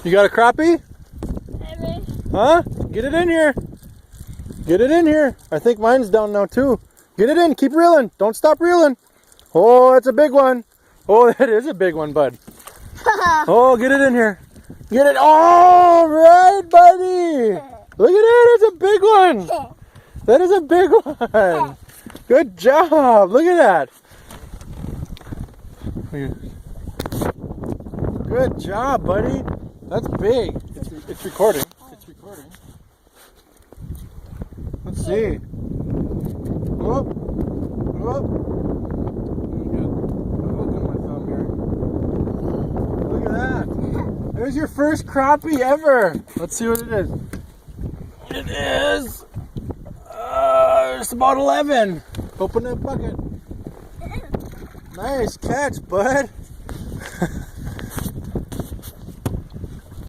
You got a crappie? Huh? Get it in here. Get it in here. I think mine's down now too. Get it in. Keep reeling. Don't stop reeling. Oh, that's a big one. Oh, that is a big one, bud. Oh, get it in here. Get it. All right, buddy. Look at that. It's a big one. That is a big one. Good job. Look at that. Good job, buddy. That's big. It's recording. It's recording. Let's see. Whoop. Whoop. Look at my thumb here. Look at that. There's your first crappie ever. Let's see what it is. It is. It's about 11. Open that bucket. Nice catch, bud.